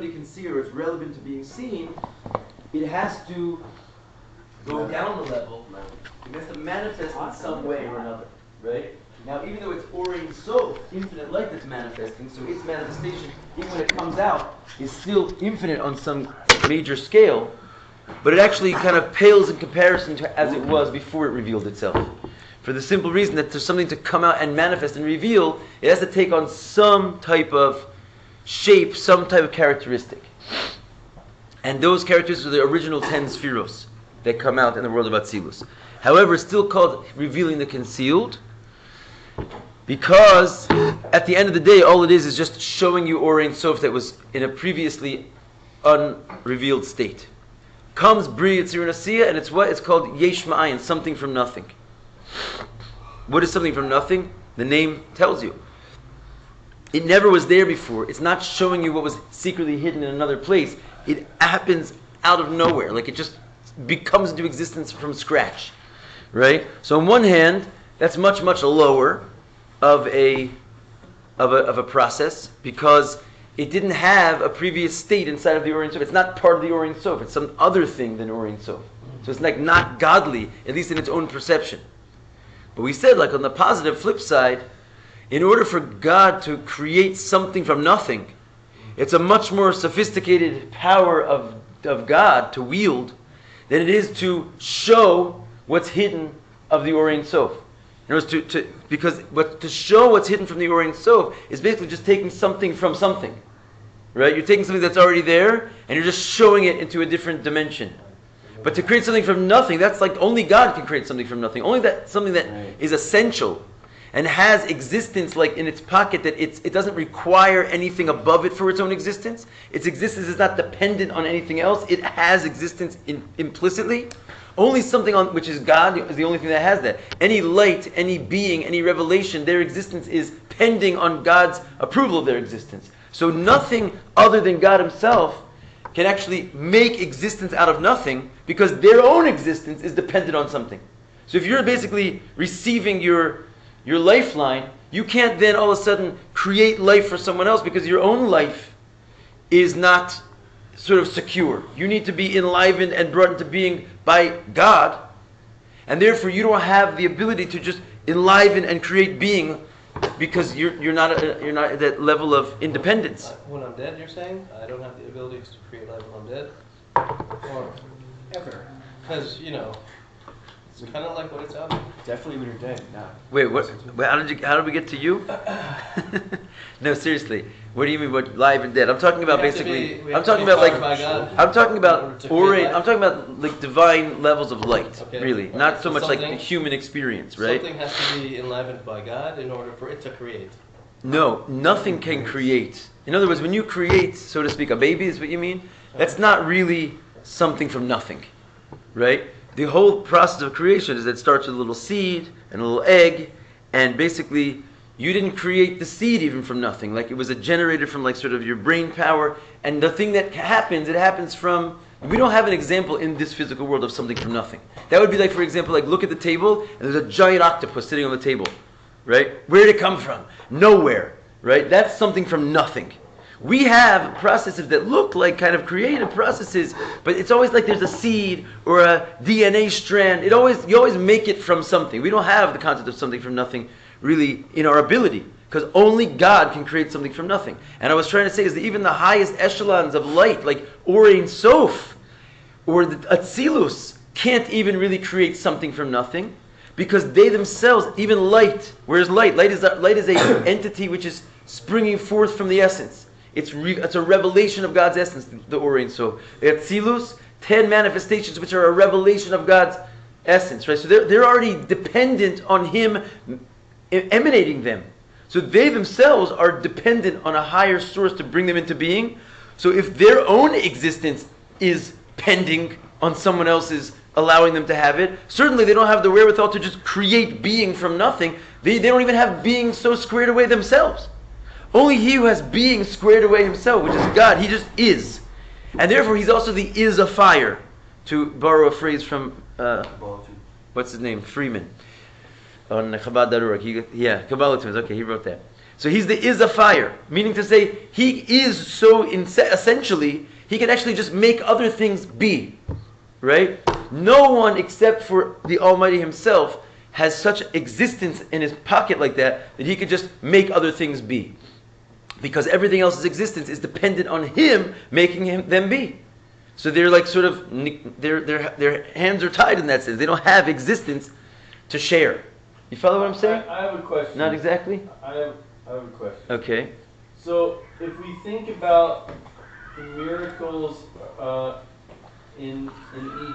somebody can see or it's relevant to being seen, it has to go down the level. It has to manifest in some way or another, right? Now, even though it's Ein Sof, infinite light that's manifesting, so its manifestation, even when it comes out, is still infinite on some major scale, but it actually kind of pales in comparison to as it was before it revealed itself. For the simple reason that there's something to come out and manifest and reveal, it has to take on some type of shape, some type of characteristic. And those characteristics are the original 10 spheros that come out in the world of Atzilus. However, it's still called revealing the concealed, because at the end of the day, all it is just showing you Ein Sof that was in a previously unrevealed state. Comes Bri Yitzir Nasiya, and it's what? It's called Yesh Ma'ayin, something from nothing. What is something from nothing? The name tells you. It never was there before. It's not showing you what was secretly hidden in another place. It happens out of nowhere. Like it just comes into existence from scratch. Right? So on one hand, that's much, much lower of a process, because it didn't have a previous state inside of the Ein Sof. It's not part of the Ein Sof. It's some other thing than Ein Sof. So it's like not godly, at least in its own perception. But we said, like on the positive flip side, in order for God to create something from nothing, it's a much more sophisticated power of God to wield than it is to show what's hidden of the Ein Sof. In other words, to show what's hidden from the Ein Sof is basically just taking something from something. Right? You're taking something that's already there, and you're just showing it into a different dimension. But to create something from nothing, that's like only God can create something from nothing. Only that something that is essential and has existence like in its pocket, that it doesn't require anything above it for its own existence. Its existence is not dependent on anything else. It has existence implicitly. Only something which is God is the only thing that has that. Any light, any being, any revelation, their existence is pending on God's approval of their existence. So nothing other than God Himself can actually make existence out of nothing, because their own existence is dependent on something. So if you're basically receiving your lifeline, you can't then all of a sudden create life for someone else, because your own life is not sort of secure. You need to be enlivened and brought into being by God, and therefore you don't have the ability to just enliven and create being, because you're not at that level of independence. When I'm dead, you're saying I don't have the ability to create life when I'm dead, or ever? Because it's kind of like what it's out there. Definitely when you're dead. No. Wait, what? How did we get to you? No, seriously. What do you mean? What live and dead? I'm talking about basically. I'm talking about like. I'm talking about I'm talking about like divine levels of light. Okay. Really, not so much like the human experience, right? Something has to be enlivened by God in order for it to create. No, nothing can create. In other words, when you create, so to speak, a baby is what you mean. That's not really something from nothing, right? The whole process of creation is that it starts with a little seed and a little egg, and basically you didn't create the seed even from nothing. Like it was generated from like sort of your brain power, and the thing that happens, it happens from. We don't have an example in this physical world of something from nothing. That would be like, for example, like look at the table and there's a giant octopus sitting on the table, right? Where did it come from? Nowhere, right? That's something from nothing. We have processes that look like kind of creative processes, but it's always like there's a seed or a DNA strand. You always make it from something. We don't have the concept of something from nothing really in our ability, because only God can create something from nothing. And I was trying to say is that even the highest echelons of light, like Ein Sof or the Atzilus, can't even really create something from nothing, because they themselves, even light, whereas light is an entity which is springing forth from the essence. It's a revelation of God's essence, the Ein Sof. Atzilus, 10 manifestations which are a revelation of God's essence, right? So they're already dependent on Him emanating them. So they themselves are dependent on a higher source to bring them into being. So if their own existence is pending on someone else's allowing them to have it, certainly they don't have the wherewithal to just create being from nothing. They don't even have being so squared away themselves. Only He who has being squared away Himself, which is God, He just is. And therefore He's also the is of fire, to borrow a phrase from, what's his name? Freeman. On Chabad Darurah. Kabbalah Tunes. Okay, he wrote that. So he's the is a fire, meaning to say he is so essentially he can actually just make other things be, right? No one except for the Almighty Himself has such existence in his pocket like that he could just make other things be, because everything else's existence is dependent on Him making them be. So they're like sort of their hands are tied in that sense. They don't have existence to share. You follow what I'm saying? I have a question. Not exactly? I have a question. Okay. So if we think about the miracles in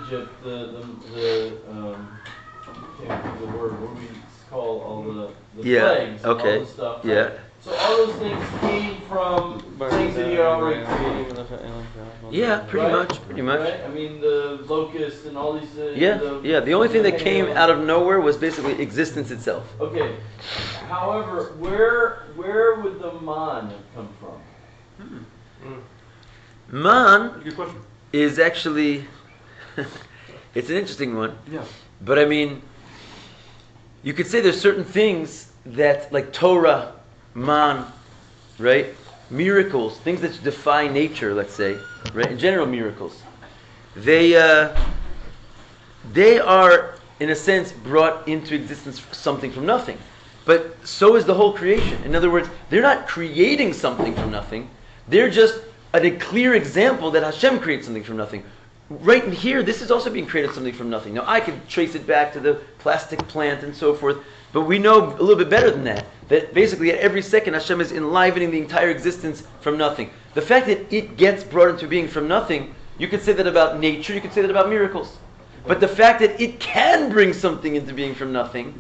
Egypt, the I can't think of the word. What do we call all the plagues? Okay. And all the stuff. Yeah. Right? So all those things came from things that He already created. Yeah, pretty much. Right? I mean, the locusts and all these. Yeah. The only thing that came out of nowhere was basically existence itself. Okay. However, where would the man have come from? Man Good question. is actually it's an interesting one. Yeah. But I mean, you could say there's certain things that, like Torah, man, right? Miracles, things that defy nature, let's say, right? In general, miracles. They are, in a sense, brought into existence something from nothing. But so is the whole creation. In other words, they're not creating something from nothing. They're just a clear example that Hashem creates something from nothing. Right in here, this is also being created something from nothing. Now, I could trace it back to the plastic plant and so forth, but we know a little bit better than that. That basically at every second, Hashem is enlivening the entire existence from nothing. The fact that it gets brought into being from nothing, you could say that about nature, you could say that about miracles. But the fact that it can bring something into being from nothing,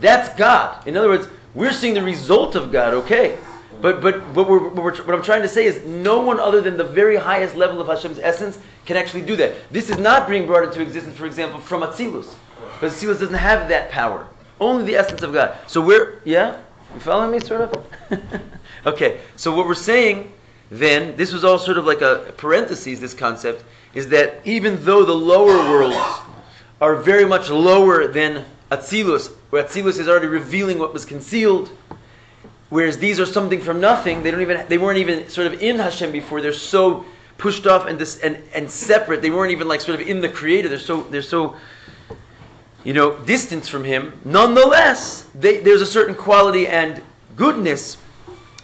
that's God. In other words, we're seeing the result of God, okay. But what I'm trying to say is no one other than the very highest level of Hashem's essence can actually do that. This is not being brought into existence, for example, from Atzilus. Because Atzilus doesn't have that power. Only the essence of God. So yeah? You following me, sort of? Okay, so what we're saying then, this was all sort of like a parenthesis, this concept, is that even though the lower worlds are very much lower than Atzilus, where Atzilus is already revealing what was concealed, whereas these are something from nothing, they weren't even sort of in Hashem before, they're so pushed off and separate, they weren't even like sort of in the Creator, they're so distance from Him. Nonetheless, there's a certain quality and goodness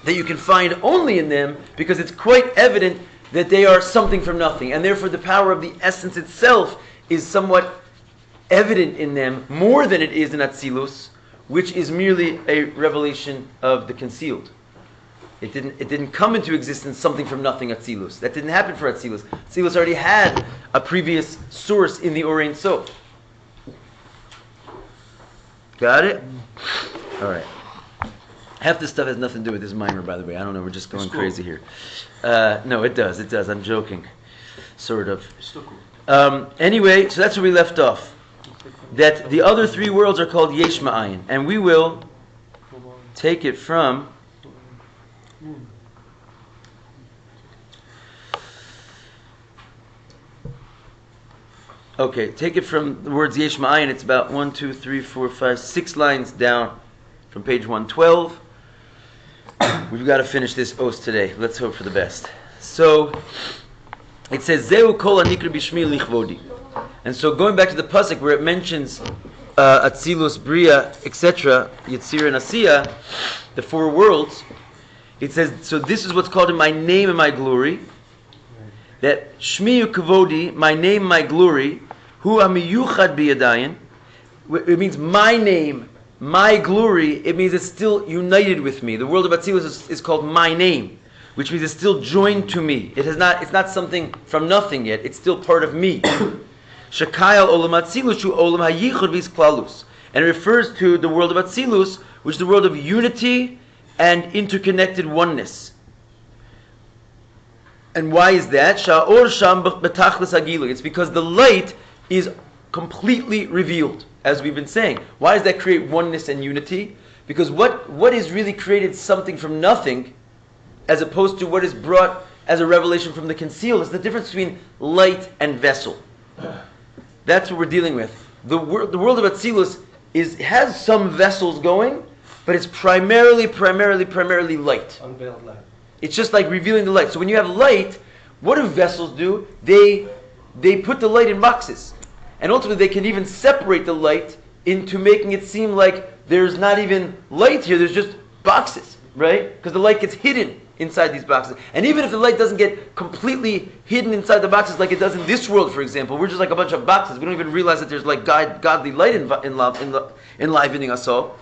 that you can find only in them, because it's quite evident that they are something from nothing, and therefore the power of the essence itself is somewhat evident in them more than it is in Atzilus, which is merely a revelation of the concealed. It didn't come into existence something from nothing, Atzilus. That didn't happen for Atzilus. Atzilus already had a previous source in the Or Ein Sof. Got it? All right. Half this stuff has nothing to do with this mimer, by the way. I don't know. We're just going crazy here. No, it does. It does. I'm joking. Sort of. Anyway, so that's where we left off. That the other three worlds are called Yesh Ma'ayin. And we will take it from... Okay, take it from the words Yesh Ma'ayin. It's about 1, 2, 3, 4, 5, 6 lines down from page 112. We've got to finish this os today. Let's hope for the best. So, it says, Zeu kol hanikra bishmi lichvodi. And so going back to the pasuk where it mentions Atzilus, Bria, etc., Yetzirah and Asiya, the four worlds, it says, so this is what's called in my name and my glory, that Shmi Kavodi, my name, my glory, Hu Amiyuchad Biyadayin, it means my name, my glory, it means it's still united with me. The world of Atzilus is called my name, which means it's still joined to me. It's not something from nothing yet, it's still part of me. Shakayal Olam Atzilus Shu Olam Hayichud V'Isklalus. And it refers to the world of Atzilus, which is the world of unity and interconnected oneness. And why is that? Sha'or Sham B'Tachlis Hagilu. It's because the light is completely revealed, as we've been saying. Why does that create oneness and unity? Because what is really created something from nothing, as opposed to what is brought as a revelation from the concealed, is the difference between light and vessel. That's what we're dealing with. The world of Atzilus has some vessels going, but it's primarily light. Unveiled light. It's just like revealing the light. So when you have light, what do vessels do? They put the light in boxes. And ultimately they can even separate the light into making it seem like there's not even light here, there's just boxes, right? Because the light gets hidden inside these boxes. And even if the light doesn't get completely hidden inside the boxes like it does in this world, for example, we're just like a bunch of boxes. We don't even realize that there's like godly light enlivening us all.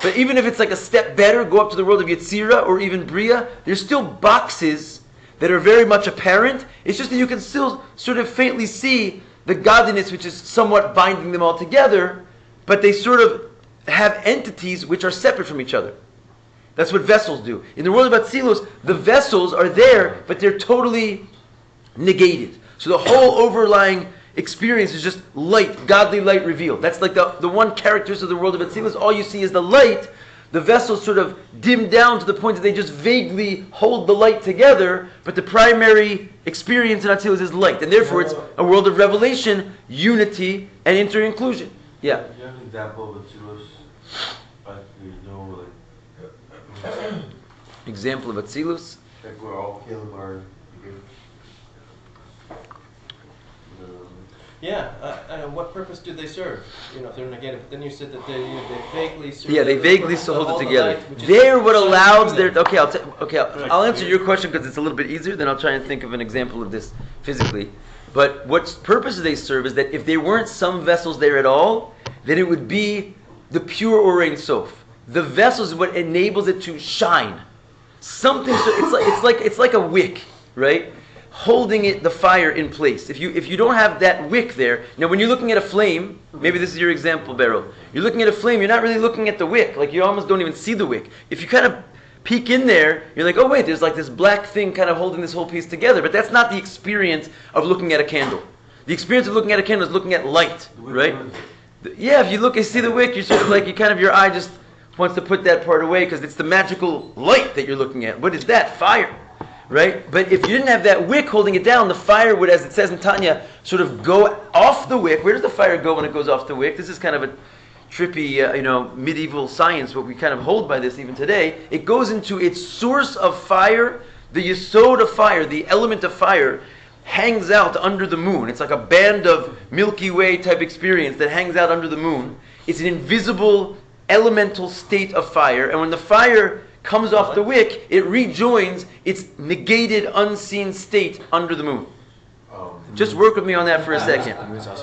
But even if it's like a step better, go up to the world of Yetzirah or even Bria, there's still boxes that are very much apparent. It's just that you can still sort of faintly see the godliness which is somewhat binding them all together, but they sort of have entities which are separate from each other. That's what vessels do. In the world of Atzilus, the vessels are there, but they're totally negated. So the whole overlying experience is just light, godly light revealed. That's like the one characteristic of the world of Atzilus. All you see is the light. The vessels sort of dim down to the point that they just vaguely hold the light together, but the primary experience in Atzilus is light. And therefore it's a world of revelation, unity, and inter-inclusion. Yeah? Do you have an example of Atzilus? Like, you know, Example of Atzilus? like where all Caleb are together. Yeah, what purpose do they serve? You know, if they're negative. Then you said that they vaguely serve. Yeah, they vaguely hold all it the together. light, which is They're what shining allows through their. them. I'll answer your question because it's a little bit easier. Then I'll try and think of an example of this physically. But what purpose they serve is that if there weren't some vessels there at all, then it would be the pure Or Ein Sof. The vessels is what enables it to shine. Something. So it's like a wick, right? Holding the fire in place. If you don't have that wick there, now when you're looking at a flame, maybe this is your example, Beryl. You're looking at a flame, you're not really looking at the wick. Like you almost don't even see the wick. If you kind of peek in there, you're like, oh wait, there's like this black thing kind of holding this whole piece together. But that's not the experience of looking at a candle. The experience of looking at a candle is looking at light, right? Yeah, if you look and see the wick, you're sort of like, your eye just wants to put that part away because it's the magical light that you're looking at. What is that? Fire. Right? But if you didn't have that wick holding it down, the fire would, as it says in Tanya, sort of go off the wick. Where does the fire go when it goes off the wick? This is kind of a trippy, medieval science, what we kind of hold by this even today. It goes into its source of fire, the yesod of fire, the element of fire, hangs out under the moon. It's like a band of Milky Way type experience that hangs out under the moon. It's an invisible, elemental state of fire. And when the fire comes off the wick, it rejoins its negated, unseen state under the moon. Just work with me on that for a second.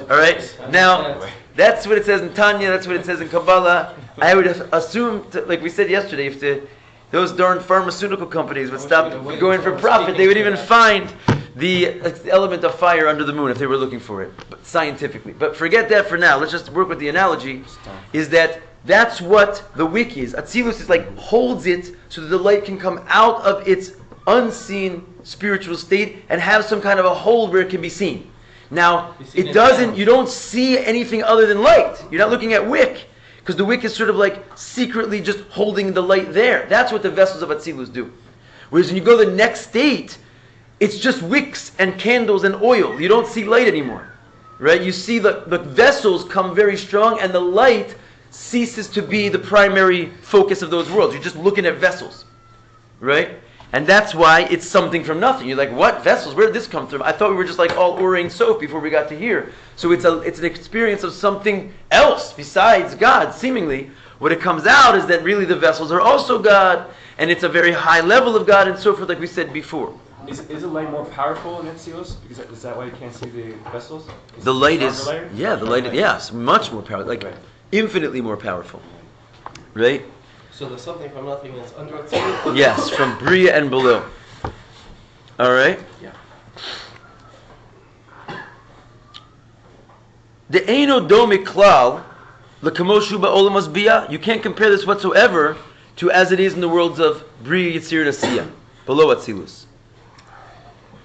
All right? Now, that's what it says in Tanya, that's what it says in Kabbalah. I would assume, like we said yesterday, if those darn pharmaceutical companies would stop going for profit, they would even find the element of fire under the moon if they were looking for it, but scientifically. But forget that for now. Let's just work with the analogy, is that that's what the wick is. Atzilus is like holds it so that the light can come out of its unseen spiritual state and have some kind of a hold where it can be seen. Now, it doesn't, you don't see anything other than light. You're not looking at wick, because the wick is sort of like secretly just holding the light there. That's what the vessels of Atzilus do. Whereas when you go to the next state, it's just wicks and candles and oil. You don't see light anymore. Right? You see the vessels come very strong and the light ceases to be the primary focus of those worlds. You're just looking at vessels, right? And that's why it's something from nothing. You're like, what? Vessels? Where did this come from? I thought we were just like all Or Ein Sof before we got to here. So it's an experience of something else besides God, seemingly. What it comes out is that really the vessels are also God, and it's a very high level of God and so forth, like we said before. Is the light more powerful in Atzilus? Is that why you can't see the vessels? The light is, yes, much more powerful. Like, right. Infinitely more powerful, right? So there's something from nothing that's under Atzilus. Yes, from Bria and below. All right. Yeah. The Eino Domi Klal, L'Kamoshu Ba'olam Azbiyah. You can't compare this whatsoever to as it is in the worlds of Bria, Yitzir, and Asiyah, below Atzilus,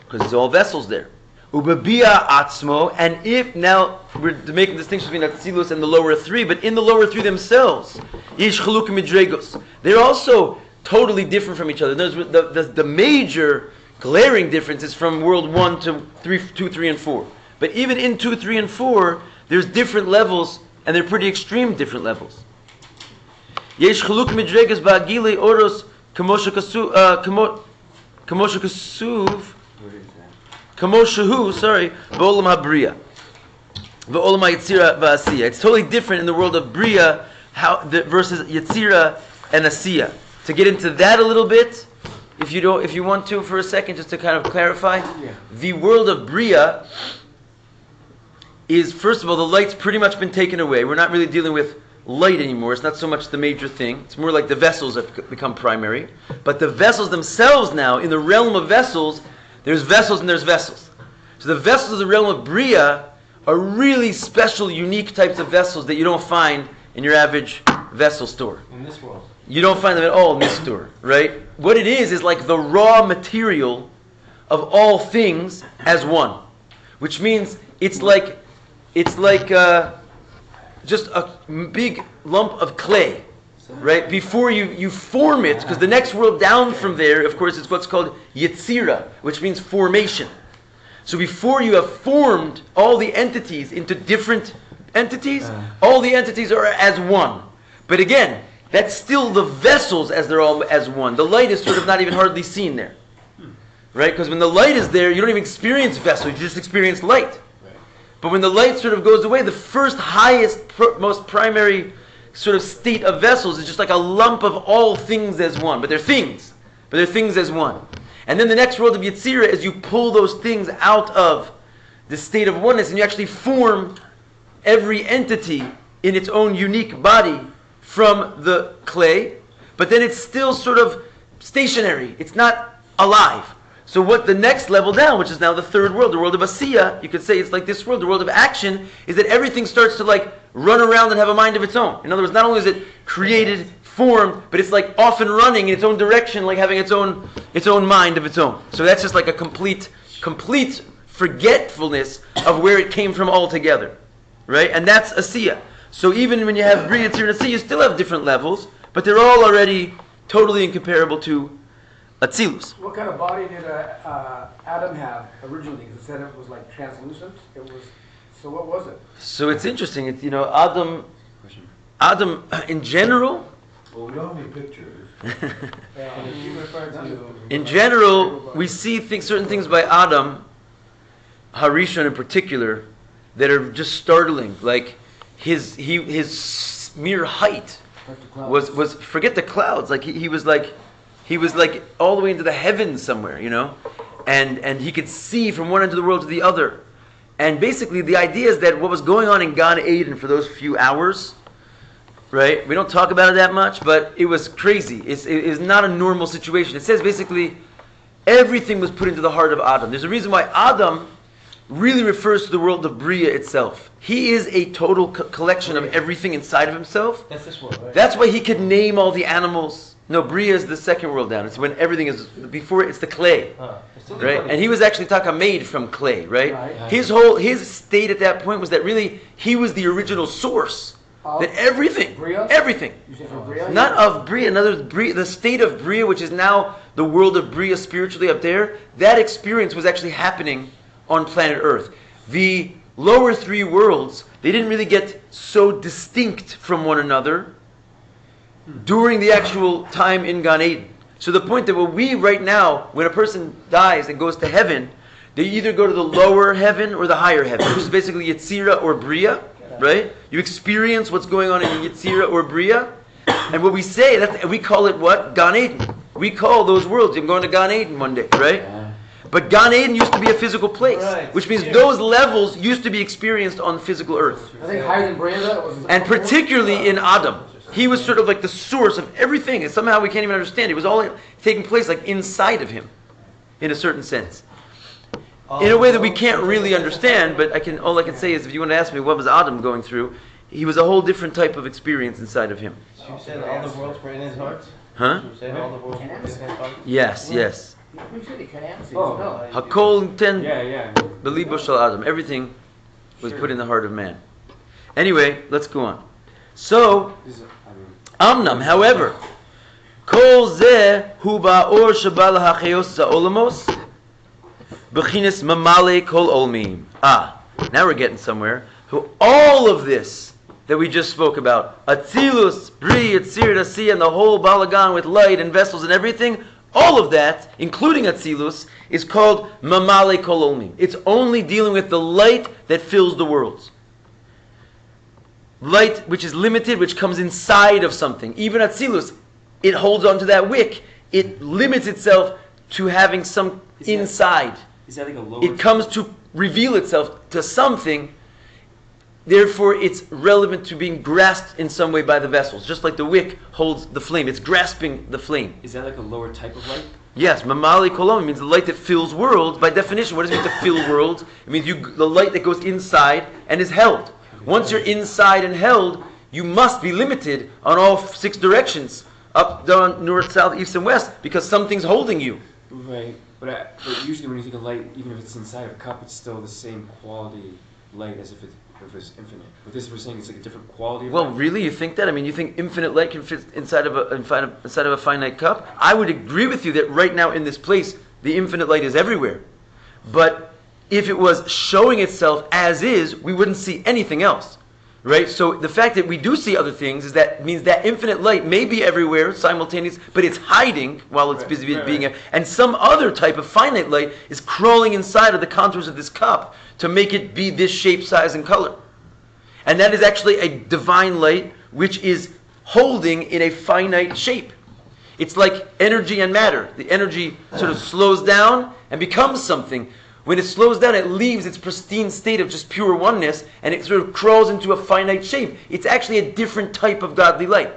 because there's all vessels there. Ubabia Atzmo, and if now we're making distinction between Atzilus and the lower three, but in the lower three themselves, Yish Chaluk Midregos, they're also totally different from each other. The major glaring difference is from world 1 to 2, 3, and 4. But even in 2, 3, and 4, there's different levels, and they're pretty extreme different levels. Yesh chaluk midregas ba'agilei oros kamosha kasuv kamoshahu, sorry, ba'olam habriya. Ba'olam ha'yitzira va'asiya. It's totally different in the world of Bria versus Yitzira and Asiya. To get into that a little bit, if you want to for a second, just to kind of clarify, the world of Bria is, first of all, the light's pretty much been taken away. We're not really dealing with light anymore. It's not so much the major thing. It's more like the vessels have become primary. But the vessels themselves now, in the realm of vessels, there's vessels and there's vessels. So the vessels of the realm of Bria are really special, unique types of vessels that you don't find in your average vessel store. In this world. You don't find them at all in this store, right? What it is like the raw material of all things as one. Which means it's like just a big lump of clay, right? Before you form it, because the next world down from there, of course, is what's called Yetzira, which means formation. So before you have formed all the entities into different entities, all the entities are as one. But again, that's still the vessels as they're all as one. The light is sort of not even hardly seen there, right? Because when the light is there, you don't even experience vessel, you just experience light. But when the light sort of goes away, the first highest, most primary sort of state of vessels is just like a lump of all things as one. But they're things. But they're things as one. And then the next world of Yetzirah is you pull those things out of the state of oneness and you actually form every entity in its own unique body from the clay. But then it's still sort of stationary. It's not alive. So what the next level down, which is now the third world, the world of Asiya, you could say it's like this world, the world of action, is that everything starts to like run around and have a mind of its own. In other words, not only is it created, formed, but it's like off and running in its own direction, like having its own mind of its own. So that's just like a complete forgetfulness of where it came from altogether. Right? And that's Asiya. So even when you have Bria, Tzir, and Asiya, you still have different levels, but they're all already totally incomparable to Atzilus. What kind of body did Adam have originally? Because it said it was like translucent. So what was it? So it's interesting. Adam in general. Well, we don't have any pictures. In general, we see certain things by Adam, Harishon in particular, that are just startling. Like his mere height was forget the clouds. Like he was like all the way into the heavens somewhere, you know, and he could see from one end of the world to the other. And basically, the idea is that what was going on in Gan Edan for those few hours, right? We don't talk about it that much, but it was crazy. It's not a normal situation. It says basically everything was put into the heart of Adam. There's a reason why Adam really refers to the world of Bria itself. He is a total collection of everything inside of himself. That's this world, right? That's why he could name all the animals. No, Bria is the second world down. It's when everything is, before it's the clay. Right? And he was actually made from clay, right? His state at that point was that really he was the original source. That everything, not of Bria, in other words, Bria, the state of Bria, which is now the world of Bria spiritually up there, that experience was actually happening on planet Earth. The lower three worlds, they didn't really get so distinct from one another during the actual time in Gan Eden. So the point that we right now, when a person dies and goes to heaven, they either go to the lower heaven or the higher heaven, which is basically Yetzira or Bria, right? You experience what's going on in Yetzira or Bria, and what we say, we call it what? Gan Eden. We call those worlds. I'm going to Gan Eden one day, right? But Gan Eden used to be a physical place, which means those levels used to be experienced on physical Earth. I think higher than Bria was. And particularly in Adam. He was sort of like the source of everything, and somehow we can't even understand. It was all taking place like inside of him, in a certain sense. In a way that we can't really understand, but all I can say is, if you want to ask me what was Adam going through, he was a whole different type of experience inside of him. You said all the worlds were in his heart? Huh? You said all the worlds were in his heart? Yes. Oh. Hakol ten belibo shel Adam. Everything was put in the heart of man. Anyway, let's go on. So, Amnam, however, Kol zeh hu ba'or sheba lahachayos za'olamos b'chinas mamale kol olmim. Now we're getting somewhere. All of this that we just spoke about, Atzilus, Bri, Yetzir, Asiya, and the whole balagan with light and vessels and everything, all of that, including Atzilus, is called Mamale Kol Olmim. It's only dealing with the light that fills the worlds. Light which is limited, which comes inside of something. Even Atzilus, it holds on to that wick. It limits itself to having some inside. Is that like a lower? It comes to reveal itself to something. Therefore, it's relevant to being grasped in some way by the vessels. Just like the wick holds the flame. It's grasping the flame. Is that like a lower type of light? Yes, Mamali Kolom means the light that fills worlds. By definition, what does it mean to fill worlds? It means the light that goes inside and is held. Once you're inside and held, you must be limited on all 6 directions. Up, down, north, south, east, and west. Because something's holding you. Right. But usually when you think of light, even if it's inside of a cup, it's still the same quality light as if it's infinite. But this we're saying it's like a different quality of Well, light. really, you think that? I mean, you think infinite light can fit inside of a finite cup? I would agree with you that right now in this place, the infinite light is everywhere. But if it was showing itself as is, we wouldn't see anything else. Right? So the fact that we do see other things means that infinite light may be everywhere simultaneously, but it's hiding while it's busy being and some other type of finite light is crawling inside of the contours of this cup to make it be this shape, size, and color. And that is actually a divine light which is holding in a finite shape. It's like energy and matter. The energy sort of slows down and becomes something. When it slows down, it leaves its pristine state of just pure oneness, and it sort of crawls into a finite shape. It's actually a different type of godly light.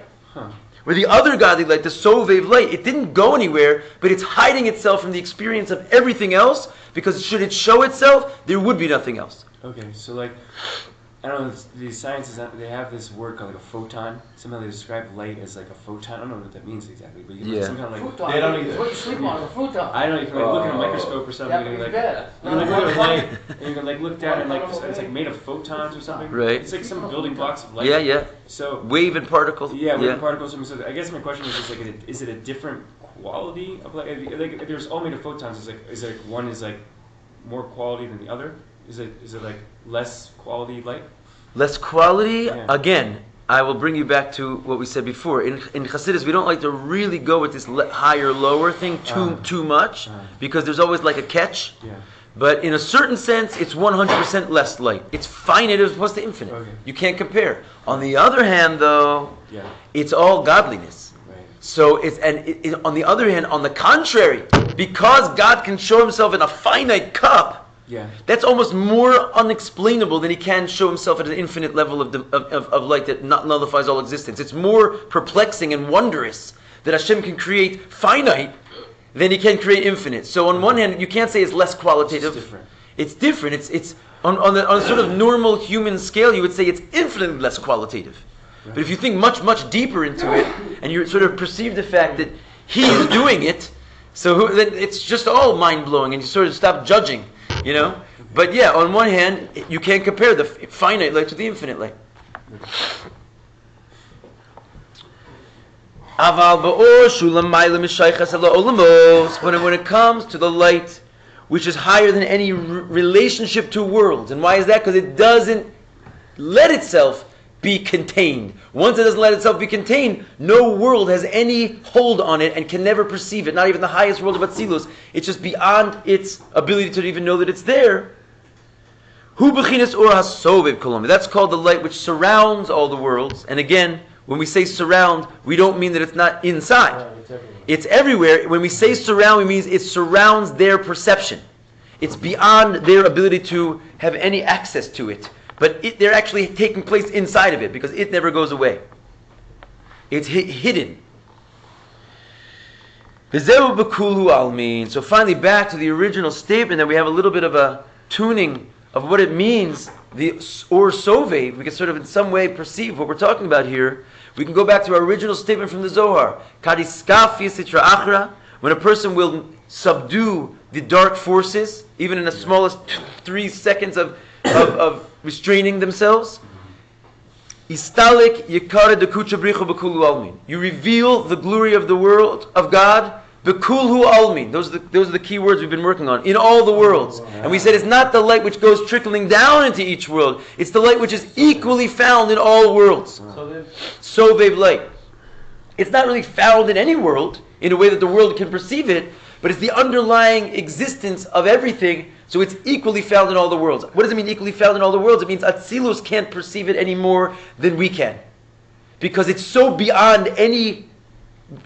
Where the other godly light, the Sovev light, it didn't go anywhere, but it's hiding itself from the experience of everything else, because should it show itself, there would be nothing else. Okay, so like, I don't know, these sciences, they have this word called like a photon. Somehow they describe light as like a photon. I don't know what that means exactly, but you know, some kind of like... Futon. They don't either. It's what you sleep on, a futon. I don't know, you can like look at a microscope or something, Yeah, and like, bed. you can like look at a light, and you can like look down and like, it's like made of photons or something. Right. It's like some building blocks of light. Yeah. So, Wave and particles. yeah, wave particles. So I guess my question is just like, is it a different quality of light? Like if there's all made of photons, is it like one is like more quality than the other? Is it like less quality light? Less quality, Yeah. again, I will bring you back to what we said before. In Hasidus, we don't like to really go with this higher, lower thing too much, because there's always like a catch. Yeah. But in a certain sense, it's 100% less light. It's finite as opposed to infinite. Okay. You can't compare. On the other hand, though, Yeah. it's all godliness. Right. So on the other hand, on the contrary, because God can show himself in a finite cup, Yeah. that's almost more unexplainable than he can show himself at an infinite level of light that nullifies all existence. It's more perplexing and wondrous that Hashem can create finite than he can create infinite. So on one hand, you can't say it's less qualitative. It's different. It's different. It's on a sort of normal human scale, you would say it's infinitely less qualitative. But if you think much, much deeper into it, and you sort of perceive the fact that he is doing it, then it's just all mind-blowing, and you sort of stop judging. You know? But yeah, on one hand, you can't compare the finite light to the infinite light. But when it comes to the light, which is higher than any relationship to worlds, and why is that? Because it doesn't let itself be contained. Once it doesn't let itself be contained, no world has any hold on it and can never perceive it. Not even the highest world of Atzilus. It's just beyond its ability to even know that it's there. Hu b'chinas or hasovev kolom. That's called the light which surrounds all the worlds. And again, when we say surround, we don't mean that it's not inside. It's everywhere. When we say surround, it means it surrounds their perception. It's beyond their ability to have any access to it. But they're actually taking place inside of it because it never goes away. It's hidden. So finally back to the original statement that we have a little bit of a tuning of what it means, the or sove, we can sort of in some way perceive what we're talking about here. We can go back to our original statement from the Zohar. When a person will subdue the dark forces, even in the smallest 3 seconds of restraining themselves. You reveal the glory of the world of God Bekulhu almin. Those are the key words we've been working on. In all the worlds. And we said it's not the light which goes trickling down into each world. It's the light which is equally found in all worlds. Sovev light. It's not really found in any world in a way that the world can perceive it, but it's the underlying existence of everything, so it's equally found in all the worlds. What does it mean equally found in all the worlds? It means Atzilus can't perceive it any more than we can. Because it's so beyond any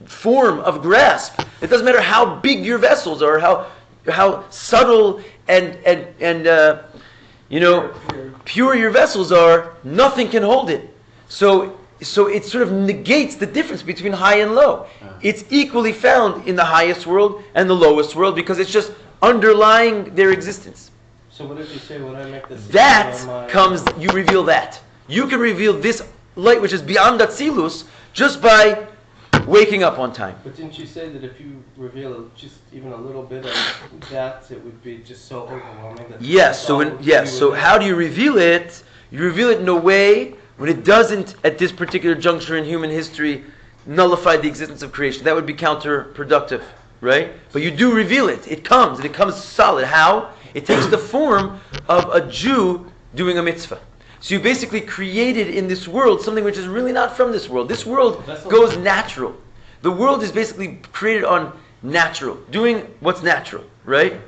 form of grasp. It doesn't matter how big your vessels are, how subtle and pure your vessels are. Nothing can hold it. So it sort of negates the difference between high and low. It's equally found in the highest world and the lowest world because it's just underlying their existence. So what did you say when I make this? You reveal that. You can reveal this light which is beyond Atzilus just by waking up on time. But didn't you say that if you reveal just even a little bit of that, it would be just so overwhelming? Yes. So how do you reveal it? You reveal it in a way when it doesn't, at this particular juncture in human history, nullify the existence of creation. That would be counterproductive, right? But you do reveal it. It comes, and it comes solid. How? It takes the form of a Jew doing a mitzvah. So you basically created in this world something which is really not from this world. This world goes natural. The world is basically created on natural, doing what's natural, right?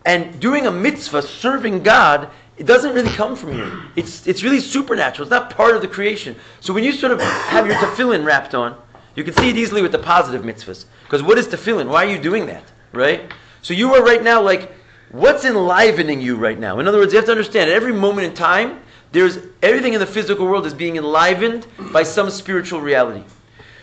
And doing a mitzvah, serving God, it doesn't really come from here. It's really supernatural. It's not part of the creation. So when you sort of have your tefillin wrapped on, you can see it easily with the positive mitzvahs. Because what is tefillin? Why are you doing that, right? So you are right now like, what's enlivening you right now? In other words, you have to understand, at every moment in time, there's everything in the physical world is being enlivened by some spiritual reality.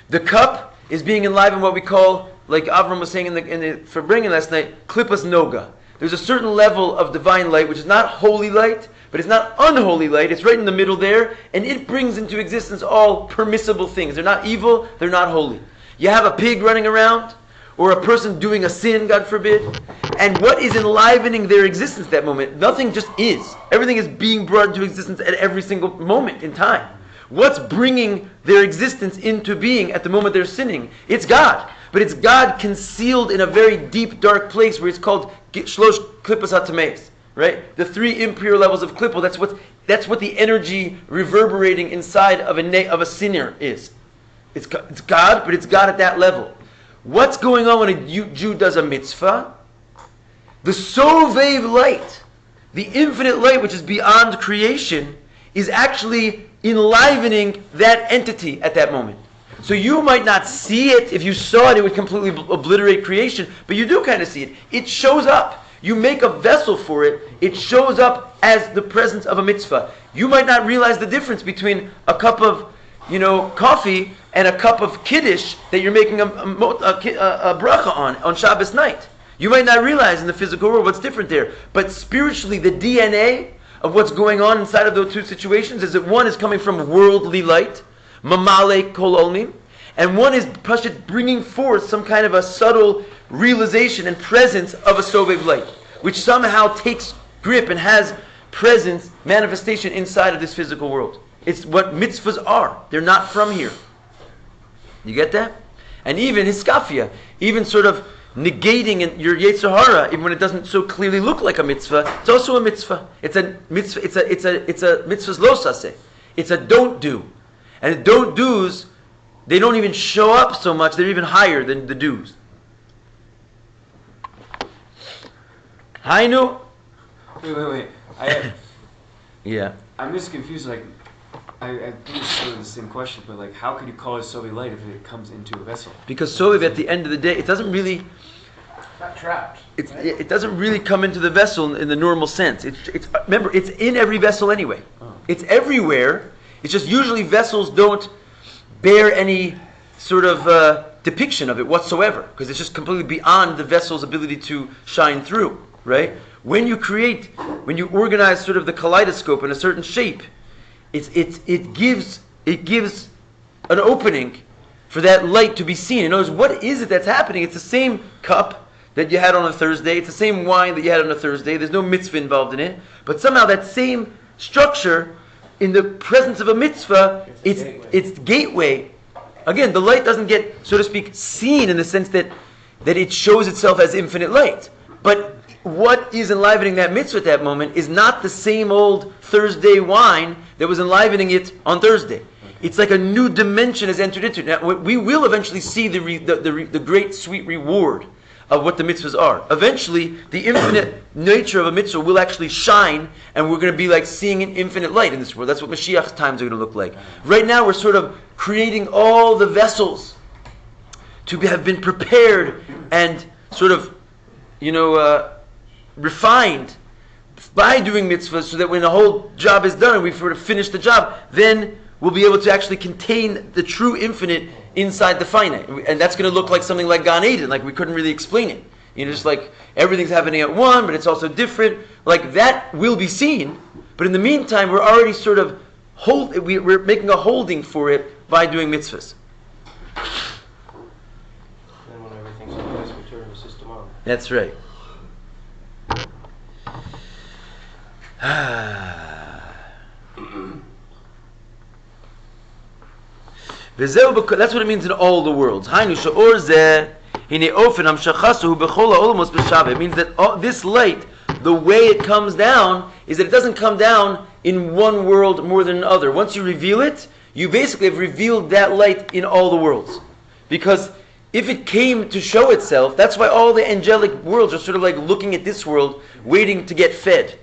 The cup is being enlivened what we call, like Avram was saying in the Farbrengen last night, klippas noga. There's a certain level of divine light which is not holy light, but it's not unholy light. It's right in the middle there, and it brings into existence all permissible things. They're not evil, they're not holy. You have a pig running around, or a person doing a sin, God forbid, and what is enlivening their existence at that moment? Nothing just is. Everything is being brought into existence at every single moment in time. What's bringing their existence into being at the moment they're sinning? It's God. But it's God concealed in a very deep, dark place where it's called Shlosh Klippas HaTameis, right? The three impure levels of Klippo, that's what the energy reverberating inside of a sinner is. It's God, but it's God at that level. What's going on when a Jew does a mitzvah? The Sovev light, the infinite light which is beyond creation, is actually enlivening that entity at that moment. So you might not see it. If you saw it, it would completely obliterate creation, but you do kind of see it. It shows up. You make a vessel for it. It shows up as the presence of a mitzvah. You might not realize the difference between a cup of coffee and a cup of kiddush that you're making a bracha on Shabbos night. You might not realize in the physical world what's different there. But spiritually, the DNA of what's going on inside of those two situations is that one is coming from worldly light, mamale kol olmim, and one is Pashut bringing forth some kind of a subtle realization and presence of a Sovev light, which somehow takes grip and has presence, manifestation inside of this physical world. It's what mitzvahs are. They're not from here. You get that? And even hiskafia, even sort of negating your Yetzer Hara, even when it doesn't so clearly look like a mitzvah, it's also a mitzvah. It's a mitzvah. It's a mitzvah's lo saseh. It's a don't do, and the don't do's, they don't even show up so much. They're even higher than the do's. Hainu. Wait. Yeah. I'm just confused. Like, I think it's sort of the same question, but like, how could you call it Soviet light if it comes into a vessel? Because Soviet, at the end of the day, it doesn't really. It's not trapped. It doesn't really come into the vessel in the normal sense. Remember, it's in every vessel anyway. Oh. It's everywhere. It's just usually vessels don't bear any sort of depiction of it whatsoever, because it's just completely beyond the vessel's ability to shine through, right? When you organize sort of the kaleidoscope in a certain shape, it gives an opening for that light to be seen. In other words, what is it that's happening? It's the same cup that you had on a Thursday. It's the same wine that you had on a Thursday. There's no mitzvah involved in it. But somehow that same structure, in the presence of a mitzvah, it's gateway. Again, the light doesn't get, so to speak, seen in the sense that that it shows itself as infinite light. But what is enlivening that mitzvah at that moment is not the same old Thursday wine that was enlivening it on Thursday. It's like a new dimension has entered into it. Now, we will eventually see the great sweet reward of what the mitzvahs are. Eventually, the infinite nature of a mitzvah will actually shine, and we're going to be like seeing an infinite light in this world. That's what Mashiach's times are going to look like. Right now, we're sort of creating all the vessels to have been prepared and sort of, refined by doing mitzvahs, so that when the whole job is done and we've sort of finished the job, then we'll be able to actually contain the true infinite inside the finite. And that's going to look like something like Gan Edan, like we couldn't really explain it. Just like everything's happening at one, but it's also different. Like that will be seen, but in the meantime, we're already sort of we're making a holding for it by doing mitzvahs. And when everything's in place, we turn the system on. That's right. That's what it means in all the worlds. It means that this light, the way it comes down, is that it doesn't come down in one world more than another. Once you reveal it, you basically have revealed that light in all the worlds. Because if it came to show itself, that's why all the angelic worlds are sort of like looking at this world, waiting to get fed.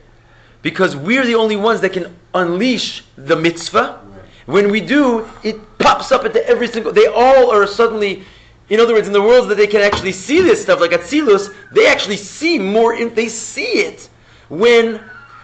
Because we're the only ones that can unleash the mitzvah. When we do, it pops up into every single... They all are suddenly... In other words, in the worlds that they can actually see this stuff, like Atzilus, they actually see more... They see it when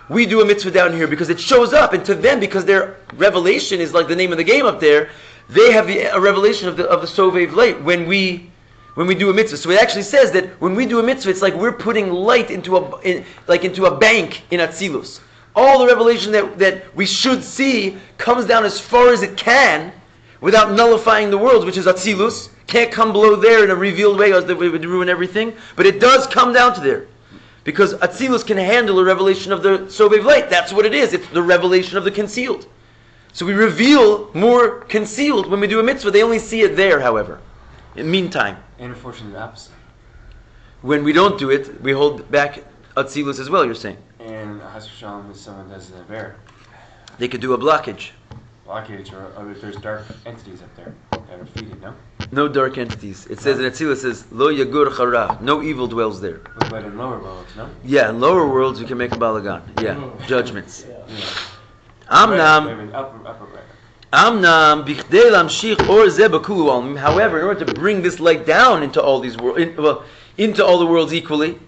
we do a mitzvah down here, because it shows up. And to them, because their revelation is like the name of the game up there, they have a revelation of the Sovev light when we do a mitzvah. So it actually says that when we do a mitzvah, it's like we're putting light into a bank in Atzilus. All the revelation that we should see comes down as far as it can without nullifying the worlds, which is Atzilus. Can't come below there in a revealed way, or it would ruin everything. But it does come down to there. Because Atzilus can handle a revelation of the Sovev light. That's what it is. It's the revelation of the concealed. So we reveal more concealed when we do a mitzvah. They only see it there, however. In the meantime. And unfortunately the opposite. When we don't do it, we hold back Atzilus as well, you're saying. And Chas v'Shalom, if someone does an aver, they could do a blockage. Blockage, or if there's dark entities up there that are feeding, no? No dark entities. It says in Atzilus, it says, Lo yagur chara. No evil dwells there. But in lower worlds, no? Yeah, in lower worlds you can make a balagan. Yeah, judgments. Yeah. Amnam, Upper right. Amnam, bichdei lamshich or ze b'kulu. However, in order to bring this light down into all these worlds, into all the worlds equally,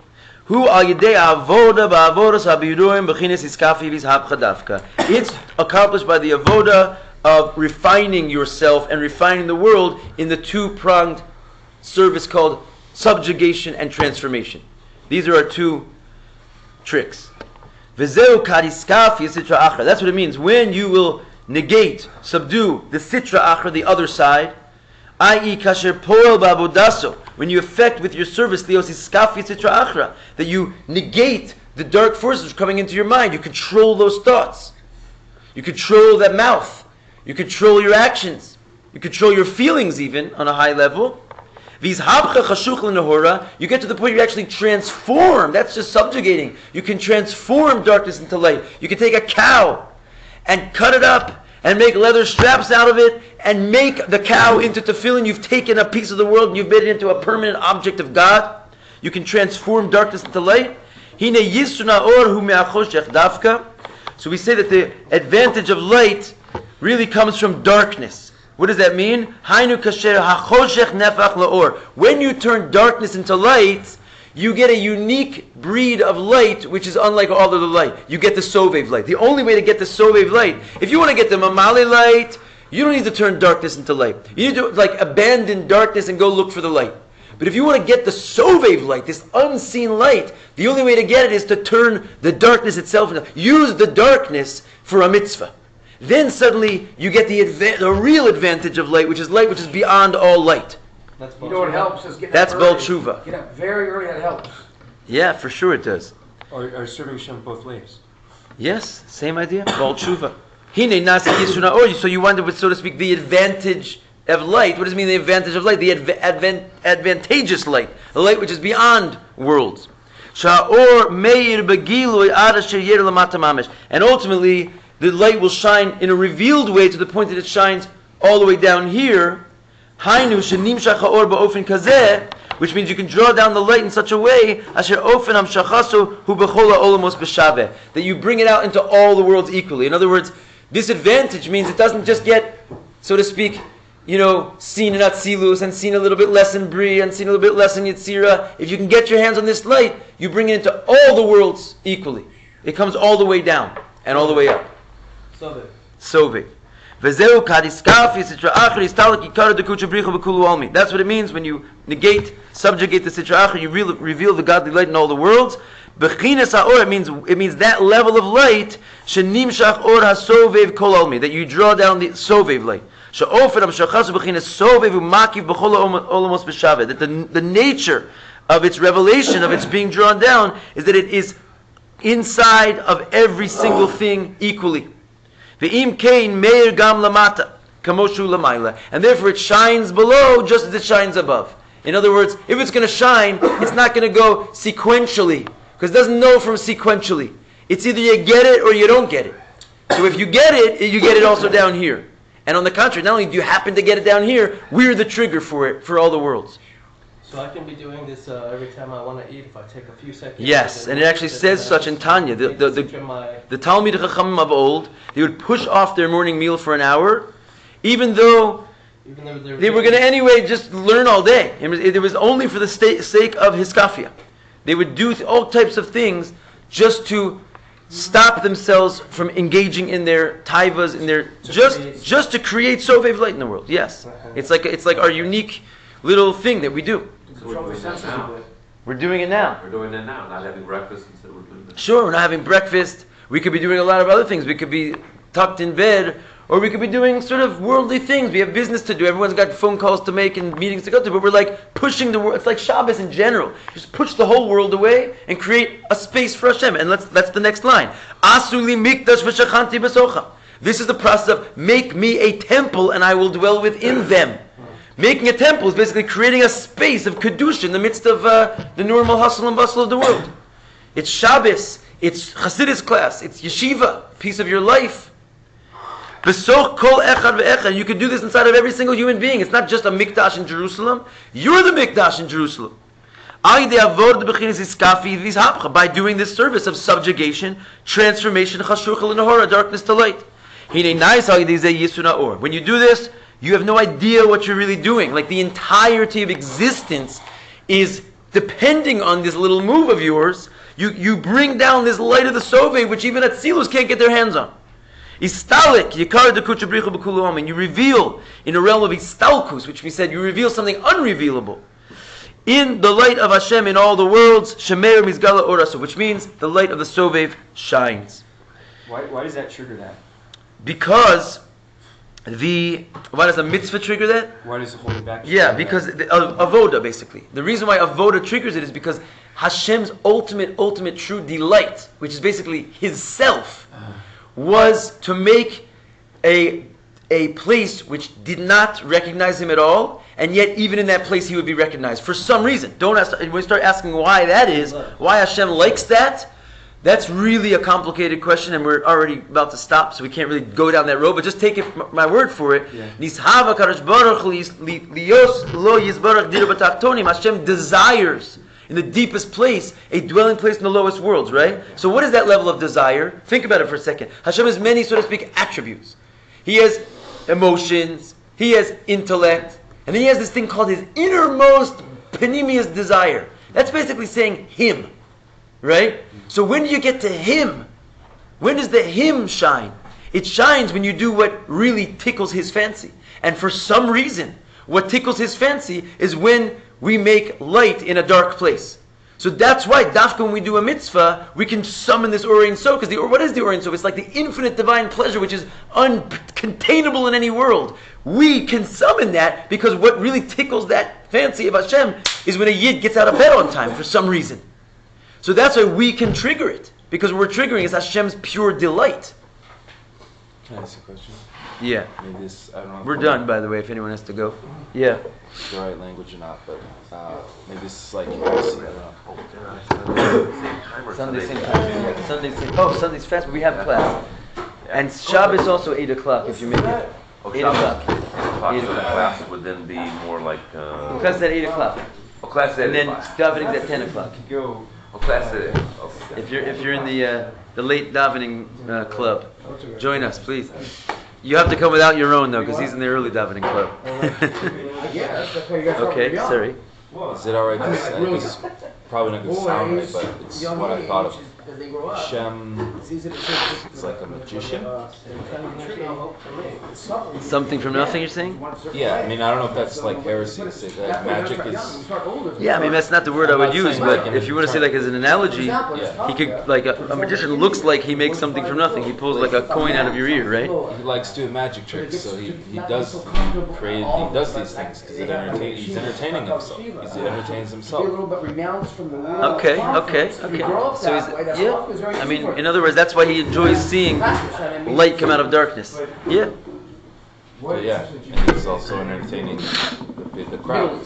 hu al yedei avoda ba'avodas habiruim b'chines iskafi v'ishapcha dafka. It's accomplished by the avoda of refining yourself and refining the world in the two-pronged service called subjugation and transformation. These are our two tricks. V'zeu kariskafi sitra achra. That's what it means. When you will negate, subdue the sitra achra, the other side, i.e. kasher poel ba'avodaso, when you effect with your service the osiskafi sitra achra, that you negate the dark forces coming into your mind. You control those thoughts. You control that mouth. You control your actions. You control your feelings even on a high level. You get to the point where you actually transform. That's just subjugating. You can transform darkness into light. You can take a cow and cut it up and make leather straps out of it and make the cow into tefillin. You've taken a piece of the world and you've made it into a permanent object of God. You can transform darkness into light. So we say that the advantage of light really comes from darkness. What does that mean? When you turn darkness into light, you get a unique breed of light which is unlike all other light. You get the Sovev light. The only way to get the Sovev light, if you want to get the Mamali light, you don't need to turn darkness into light. You need to abandon darkness and go look for the light. But if you want to get the Sovev light, this unseen light, the only way to get it is to turn the darkness itself into, use the darkness for a mitzvah. Then suddenly you get the real advantage of light, which is beyond all light. You know what helps is get That's up Bal early. Tshuva. Get up very early, that helps. Yeah, for sure it does. Or serving Hashem both ways. Yes, same idea. Bal Tshuva. Hine nasa yisuna or. So you wind up with, so to speak, the advantage of light. What does it mean, the advantage of light? The advantageous light. The light which is beyond worlds. And ultimately, the light will shine in a revealed way to the point that it shines all the way down here. Which means you can draw down the light in such a way that you bring it out into all the worlds equally. In other words, this advantage means it doesn't just get, so to speak, seen in Atzilus and seen a little bit less in Bri and seen a little bit less in Yetzirah. If you can get your hands on this light, you bring it into all the worlds equally. It comes all the way down and all the way up. Sovek. That's what it means when you subjugate the Sitra Achra, you reveal the godly light in all the worlds. It means that level of light that you draw down the Sovev light. That the nature of its revelation, of its being drawn down, is that it is inside of every single thing equally. And therefore it shines below just as it shines above. In other words, if it's going to shine, it's not going to go sequentially, because it doesn't know from sequentially. It's either you get it or you don't get it. So if you get it also down here. And on the contrary, not only do you happen to get it down here, we're the trigger for it, for all the worlds. So I can be doing this every time I want to eat if I take a few seconds. Yes, and it actually says such in Tanya. The Talmid Chachamim of old, they would push off their morning meal for an hour, even though they were going to anyway just learn all day. It was only for the sake of Hiskafia. They would do all types of things just to stop themselves from engaging in their taivas, in their just to create Sovev light in the world. Yes, it's like our unique little thing that we do. So we're doing that now. We're doing it now. We're doing that now, not having breakfast instead we're doing that. Sure, we're not having breakfast. We could be doing a lot of other things. We could be tucked in bed, or we could be doing sort of worldly things. We have business to do. Everyone's got phone calls to make and meetings to go to, but we're like pushing the world. It's like Shabbos in general. Just push the whole world away and create a space for Hashem. And that's the next line. Asuli mikdash v'shachanti b'socha. This is the process of make me a temple and I will dwell within them. Making a temple is basically creating a space of Kedusha in the midst of the normal hustle and bustle of the world. It's Shabbos, it's Hasidus class, it's yeshiva, piece of your life. Besoch kol echad ve'echad. You can do this inside of every single human being. It's not just a mikdash in Jerusalem. You're the mikdash in Jerusalem. By doing this service of subjugation, transformation, darkness to light. When you do this, you have no idea what you're really doing. Like the entirety of existence is depending on this little move of yours. You bring down this light of the Sove, which even Atzilus can't get their hands on. Istalik, and you reveal in a realm of Istalkus, which we said you reveal something unrevealable. In the light of Hashem in all the worlds, Shemer Mizgala Orasu, which means the light of the Sovev shines. Why does that trigger that? Because why does a mitzvah trigger that? Why does it hold it back? Yeah, because avoda basically. The reason why avoda triggers it is because Hashem's ultimate true delight, which is basically His self, was to make a place which did not recognize Him at all, and yet even in that place He would be recognized for some reason. When we start asking why that is, why Hashem likes that, that's really a complicated question, and we're already about to stop, so we can't really go down that road, but just take it, my word for it. Hashem desires in the deepest place a dwelling place in the lowest worlds, right? So what is that level of desire? Think about it for a second. Hashem has many, so to speak, attributes. He has emotions, He has intellect, and then He has this thing called His innermost panemius desire. That's basically saying Him. Right? So when do you get to Him? When does the Him shine? It shines when you do what really tickles His fancy. And for some reason, what tickles His fancy is when we make light in a dark place. So that's why, dafka, when we do a mitzvah, we can summon this Ori Ein Sof. Because what is the Ori Ein Sof? It's like the infinite divine pleasure, which is uncontainable in any world. We can summon that because what really tickles that fancy of Hashem is when a Yid gets out of bed on time for some reason. So that's why we can trigger it. Because what we're triggering is Hashem's pure delight. Can I ask a question? Yeah. Maybe this, I don't know. We're done, by the way, if anyone has to go. Yeah. It's the right language or not, but maybe this is like heresy, I don't know. Sunday same time. Sunday same. Oh, Sunday's fast, but we have class. And Shabbos also 8 o'clock if you make it. 8 o'clock. 8 So the o'clock. class would then be more like. Class at 8 o'clock. Class at And then davening's at 10 o'clock. Class at. Okay. If you're in the late davening club, join us, please. You have to come without your own though, because he's in the early davening club. Okay, sorry. Is it alright to say, this is probably not going to sound right, but it's what I thought of. Hashem is like a magician. Something from nothing, you're saying? Yeah, I mean, I don't know if that's like heresy to say that magic is. Yeah, I mean that's not the word I would use, but if you want to say like as an analogy, he could like a magician looks like he makes something from nothing. He pulls like a coin out of your ear, right? He likes doing magic tricks, so he does these things because he's entertaining himself. He entertains himself. Okay. So he's I mean, in other words, that's why he enjoys seeing light come out of darkness. Yeah. But yeah, and he's also entertaining the crowd.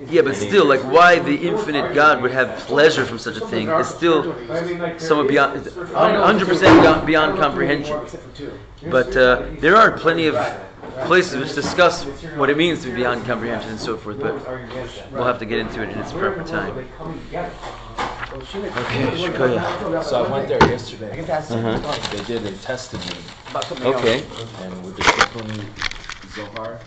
Yeah, but still, like, why the infinite God would have pleasure from such a thing is still somewhat beyond, 100% beyond comprehension. But there are plenty of places which discuss what it means to be beyond comprehension and so forth, but we'll have to get into it in its proper time. Okay, Shkoya. So I went there yesterday. They tested me. Okay. And with the Tikkun Zohar,